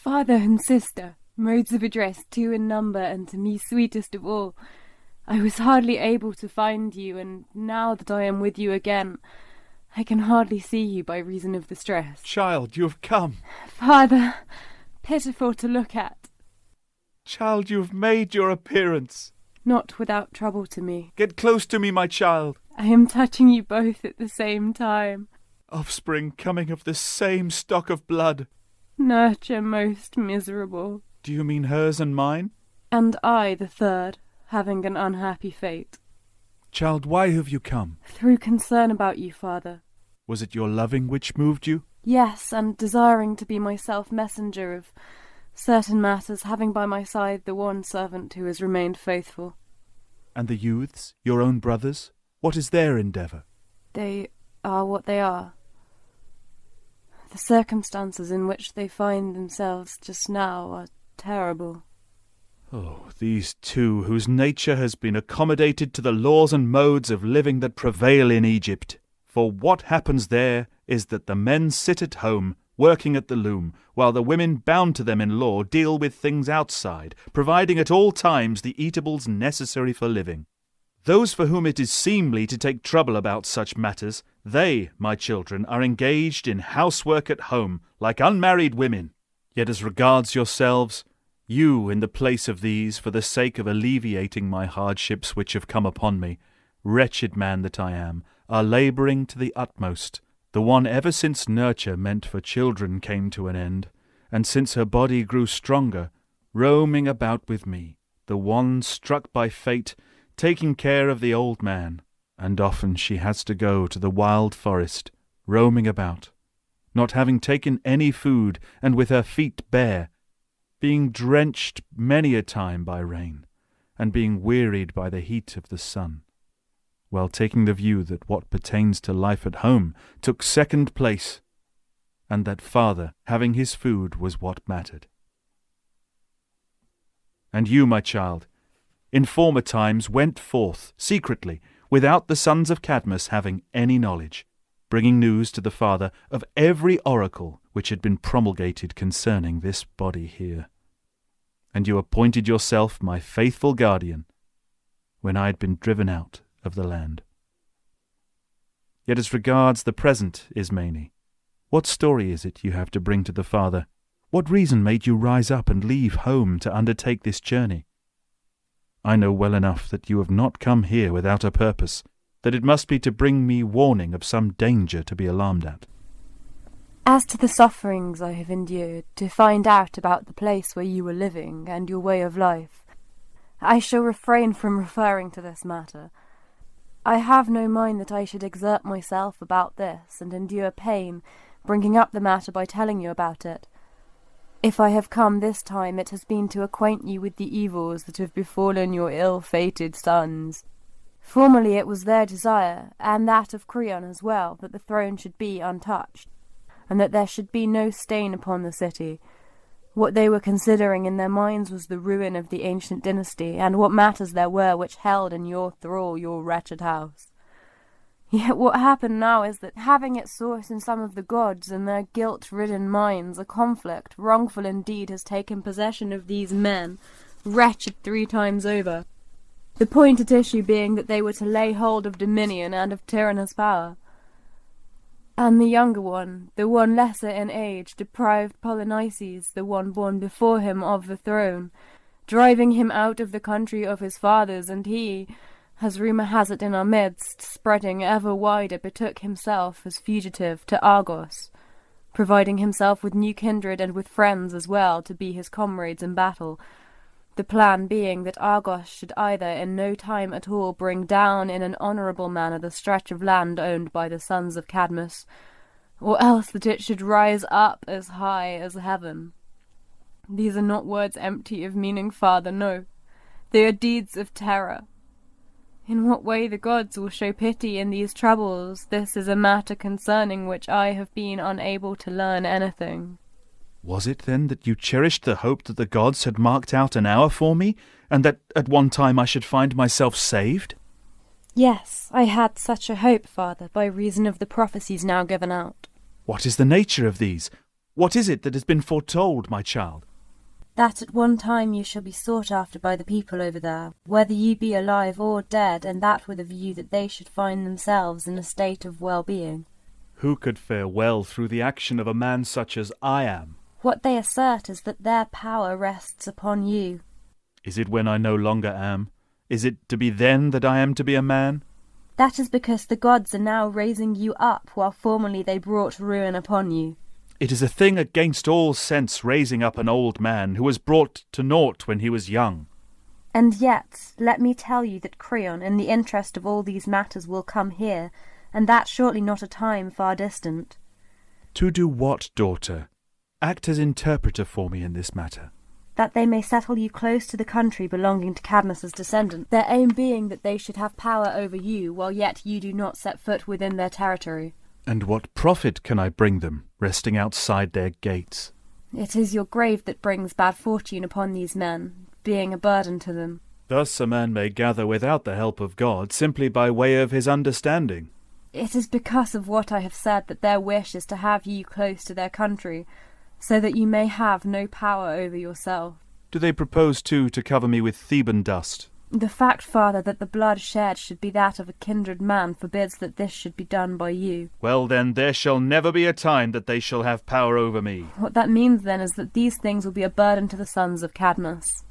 Father and sister, modes of address 2 in number, and to me sweetest of all, I was hardly able to find you, and now that I am with you again, I can hardly see you by reason of the stress. Child, you have come. Father, pitiful to look at. Child, you have made your appearance. Not without trouble to me. Get close to me, my child. I am touching you both at the same time. Offspring coming of the same stock of blood. Nurture most miserable. Do you mean hers and mine? And I, the third, having an unhappy fate. Child, why have you come? Through concern about you, father. Was it your loving which moved you? Yes, and desiring to be myself messenger of certain matters, having by my side the one servant who has remained faithful. And the youths, your own brothers, what is their endeavour? They are what they are. The circumstances in which they find themselves just now are terrible. Oh, these two, whose nature has been accommodated to the laws and modes of living that prevail in Egypt. For what happens there is that the men sit at home, working at the loom, while the women bound to them in law deal with things outside, providing at all times the eatables necessary for living. Those for whom it is seemly to take trouble about such matters, they, my children, are engaged in housework at home, like unmarried women. Yet as regards yourselves, you, in the place of these, for the sake of alleviating my hardships which have come upon me, wretched man that I am, are labouring to the utmost, the one ever since nurture meant for children came to an end, and since her body grew stronger, roaming about with me, the one struck by fate, taking care of the old man, and often she has to go to the wild forest, roaming about, not having taken any food, and with her feet bare, being drenched many a time by rain, and being wearied by the heat of the sun, while taking the view that what pertains to life at home took second place, and that father having his food was what mattered. And you, my child, in former times went forth secretly, without the sons of Cadmus having any knowledge, bringing news to the father of every oracle which had been promulgated concerning this body here. And you appointed yourself my faithful guardian, when I had been driven out of the land. Yet as regards the present, Ismene, what story is it you have to bring to the father? What reason made you rise up and leave home to undertake this journey? I know well enough that you have not come here without a purpose, that it must be to bring me warning of some danger to be alarmed at. As to the sufferings I have endured, to find out about the place where you were living and your way of life, I shall refrain from referring to this matter. I have no mind that I should exert myself about this and endure pain, bringing up the matter by telling you about it. If I have come this time, it has been to acquaint you with the evils that have befallen your ill-fated sons. Formerly it was their desire, and that of Creon as well, that the throne should be untouched, and that there should be no stain upon the city. What they were considering in their minds was the ruin of the ancient dynasty, and what matters there were which held in your thrall your wretched house. Yet what happened now is that, having its source in some of the gods and their guilt-ridden minds, a conflict, wrongful indeed, has taken possession of these men, wretched 3 times over. The point at issue being that they were to lay hold of dominion and of tyrannous power. And the younger one, the one lesser in age, deprived Polynices, the one born before him, of the throne, driving him out of the country of his fathers, and he, as rumour has it in our midst, spreading ever wider, betook himself as fugitive to Argos, providing himself with new kindred and with friends as well to be his comrades in battle, the plan being that Argos should either in no time at all bring down in an honourable manner the stretch of land owned by the sons of Cadmus, or else that it should rise up as high as heaven. These are not words empty of meaning, father, no. They are deeds of terror. In what way the gods will show pity in these troubles, this is a matter concerning which I have been unable to learn anything. Was it then that you cherished the hope that the gods had marked out an hour for me, and that at one time I should find myself saved? Yes, I had such a hope, father, by reason of the prophecies now given out. What is the nature of these? What is it that has been foretold, my child? That at one time you shall be sought after by the people over there, whether you be alive or dead, and that with a view that they should find themselves in a state of well-being. Who could fare well through the action of a man such as I am? What they assert is that their power rests upon you. Is it when I no longer am? Is it to be then that I am to be a man? That is because the gods are now raising you up, while formerly they brought ruin upon you. It is a thing against all sense raising up an old man who was brought to naught when he was young. And yet, let me tell you that Creon, in the interest of all these matters, will come here, and that shortly not a time far distant. To do what, daughter? Act as interpreter for me in this matter. That they may settle you close to the country belonging to Cadmus's descendants, their aim being that they should have power over you, while yet you do not set foot within their territory. And what profit can I bring them, resting outside their gates? It is your grave that brings bad fortune upon these men, being a burden to them. Thus a man may gather without the help of God, simply by way of his understanding. It is because of what I have said that their wish is to have you close to their country, so that you may have no power over yourself. Do they propose, too, to cover me with Theban dust? The fact, father, that the blood shed should be that of a kindred man forbids that this should be done by you. Well, then, there shall never be a time that they shall have power over me. What that means, then, is that these things will be a burden to the sons of Cadmus.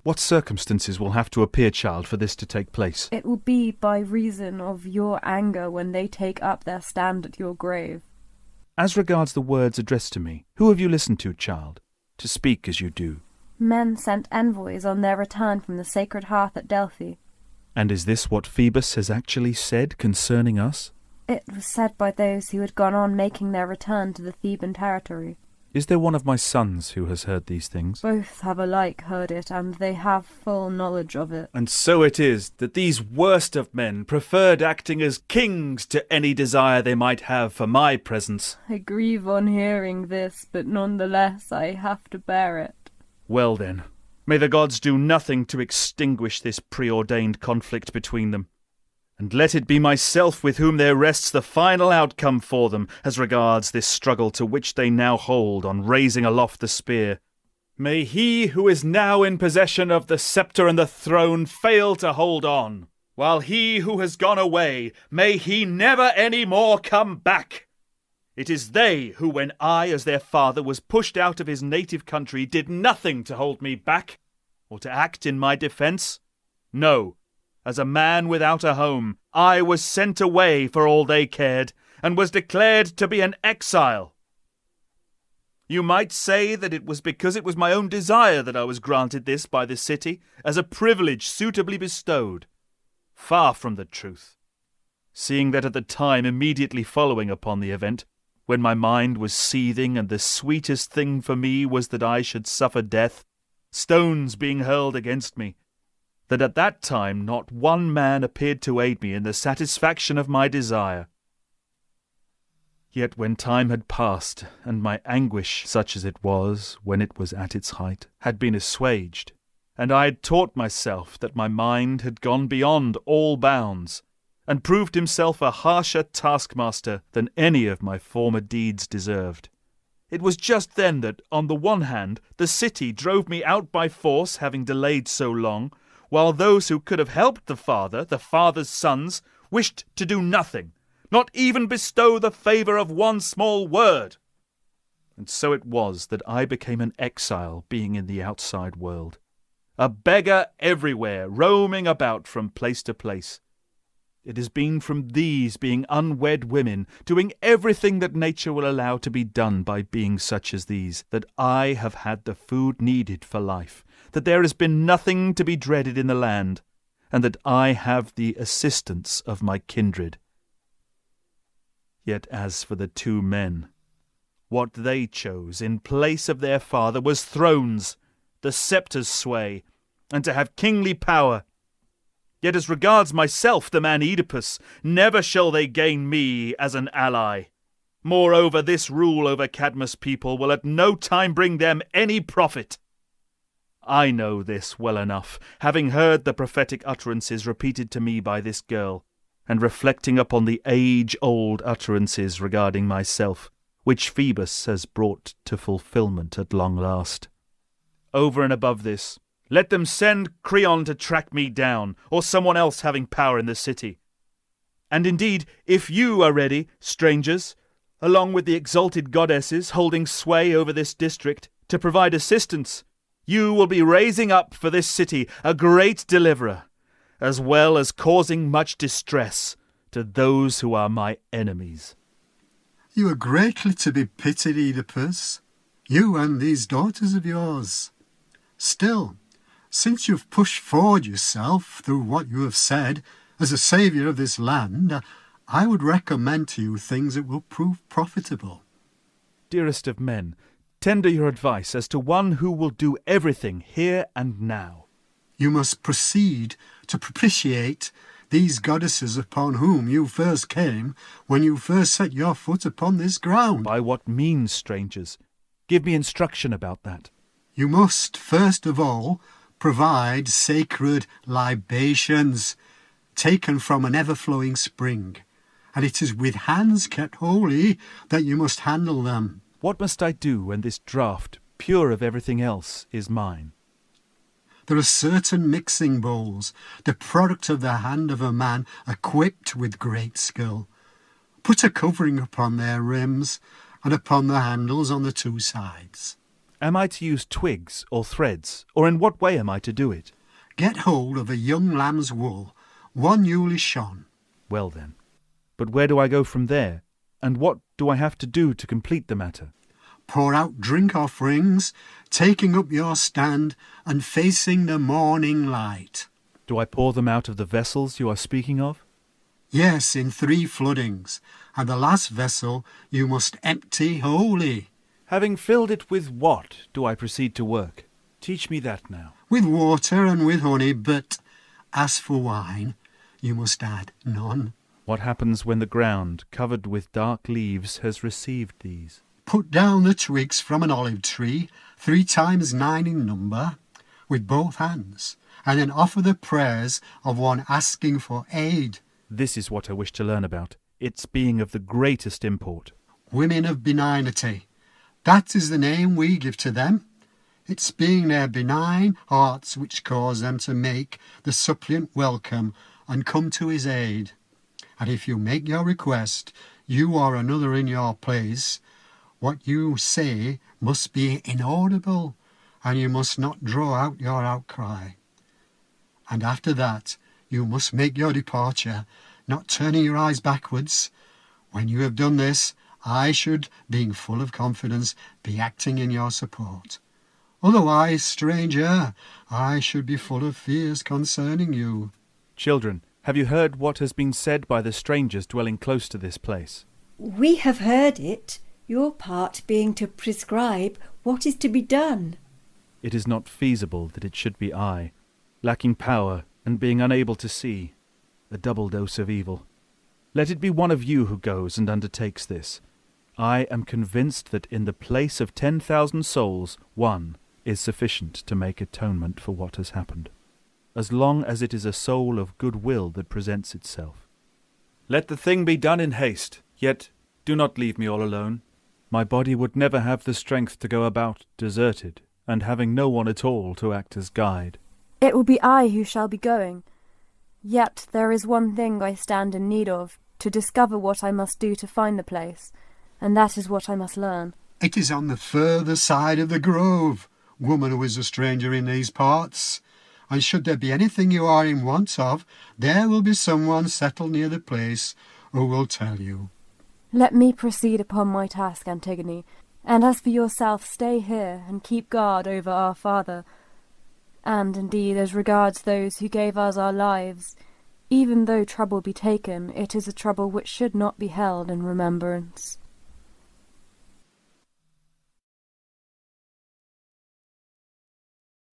What circumstances will have to appear, child, for this to take place? It will be by reason of your anger when they take up their stand at your grave. As regards the words addressed to me, who have you listened to, child, to speak as you do? Men sent envoys on their return from the sacred hearth at Delphi. And is this what Phoebus has actually said concerning us? It was said by those who had gone on making their return to the Theban territory. Is there one of my sons who has heard these things? Both have alike heard it, and they have full knowledge of it. And so it is that these worst of men preferred acting as kings to any desire they might have for my presence. I grieve on hearing this, but none the less I have to bear it. Well then, may the gods do nothing to extinguish this preordained conflict between them. And let it be myself with whom there rests the final outcome for them as regards this struggle to which they now hold on raising aloft the spear. May he who is now in possession of the sceptre and the throne fail to hold on, while he who has gone away, may he never any more come back. It is they who, when I, as their father, was pushed out of his native country, did nothing to hold me back, or to act in my defence. No, as a man without a home, I was sent away for all they cared, and was declared to be an exile. You might say that it was because it was my own desire that I was granted this by the city, as a privilege suitably bestowed. Far from the truth, seeing that at the time immediately following upon the event, when my mind was seething and the sweetest thing for me was that I should suffer death, stones being hurled against me, that at that time not one man appeared to aid me in the satisfaction of my desire. Yet when time had passed, and my anguish, such as it was when it was at its height, had been assuaged, and I had taught myself that my mind had gone beyond all bounds, and proved himself a harsher taskmaster than any of my former deeds deserved. It was just then that, on the one hand, the city drove me out by force, having delayed so long, while those who could have helped the father's sons, wished to do nothing, not even bestow the favour of one small word. And so it was that I became an exile, being in the outside world, a beggar everywhere, roaming about from place to place. It has been from these being unwed women, doing everything that nature will allow to be done by beings such as these, that I have had the food needed for life, that there has been nothing to be dreaded in the land, and that I have the assistance of my kindred. Yet as for the two men, what they chose in place of their father was thrones, the sceptre's sway, and to have kingly power. Yet as regards myself, the man Oedipus, never shall they gain me as an ally. Moreover, this rule over Cadmus' people will at no time bring them any profit. I know this well enough, having heard the prophetic utterances repeated to me by this girl, and reflecting upon the age-old utterances regarding myself, which Phoebus has brought to fulfilment at long last. Over and above this, let them send Creon to track me down, or someone else having power in the city. And indeed, if you are ready, strangers, along with the exalted goddesses holding sway over this district, to provide assistance, you will be raising up for this city a great deliverer, as well as causing much distress to those who are my enemies. You are greatly to be pitied, Oedipus, you and these daughters of yours. Still, since you've pushed forward yourself through what you have said as a saviour of this land, I would recommend to you things that will prove profitable. Dearest of men, tender your advice as to one who will do everything here and now. You must proceed to propitiate these goddesses upon whom you first came when you first set your foot upon this ground. By what means, strangers? Give me instruction about that. You must, first of all, provide sacred libations taken from an ever-flowing spring, and it is with hands kept holy that you must handle them. What must I do when this draught, pure of everything else, is mine? There are certain mixing bowls, the product of the hand of a man equipped with great skill. Put a covering upon their rims and upon the handles on the two sides. Am I to use twigs or threads, or in what way am I to do it? Get hold of a young lamb's wool, one newly shone. Well then, but where do I go from there, and what do I have to do to complete the matter? Pour out drink offerings, taking up your stand and facing the morning light. Do I pour them out of the vessels you are speaking of? Yes, in 3 floodings, and the last vessel you must empty wholly. Having filled it with what do I proceed to work? Teach me that now. With water and with honey, but as for wine, you must add none. What happens when the ground, covered with dark leaves, has received these? Put down the twigs from an olive tree, 3 times 9 in number, with both hands, and then offer the prayers of one asking for aid. This is what I wish to learn about, its being of the greatest import. Women of benignity, that is the name we give to them. It's being their benign hearts which cause them to make the suppliant welcome and come to his aid. And if you make your request, you or another in your place, what you say must be inaudible, and you must not draw out your outcry. And after that, you must make your departure, not turning your eyes backwards. When you have done this, I should, being full of confidence, be acting in your support. Otherwise, stranger, I should be full of fears concerning you. Children, have you heard what has been said by the strangers dwelling close to this place? We have heard it, your part being to prescribe what is to be done. It is not feasible that it should be I, lacking power and being unable to see, a double dose of evil. Let it be one of you who goes and undertakes this. I am convinced that in the place of 10,000 souls, one is sufficient to make atonement for what has happened, as long as it is a soul of goodwill that presents itself. Let the thing be done in haste, yet do not leave me all alone. My body would never have the strength to go about deserted, and having no one at all to act as guide. It will be I who shall be going. Yet there is one thing I stand in need of, to discover what I must do to find the place, and that is what I must learn. It is on the further side of the grove, woman who is a stranger in these parts. And should there be anything you are in want of, there will be someone settled near the place who will tell you. Let me proceed upon my task, Antigone, and as for yourself, stay here and keep guard over our father. And indeed, as regards those who gave us our lives, even though trouble be taken, it is a trouble which should not be held in remembrance.